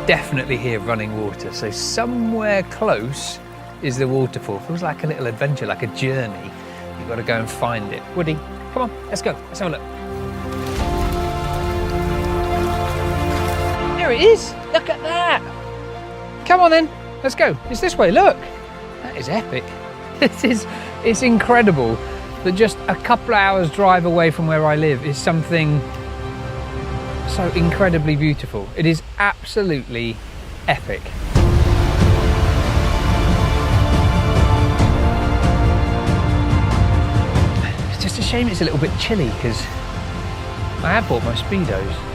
definitely hear running water, so somewhere close is the waterfall. Feels like a little adventure, like a journey. You've got to go and find it. Woody, come on, let's go. Let's have a look. There it is. Look at that. Come on then, let's go. It's this way, look. That is epic. It's incredible that just a couple of hours drive away from where I live is something so incredibly beautiful. It is absolutely epic. It's just a shame it's a little bit chilly because I have bought my Speedos.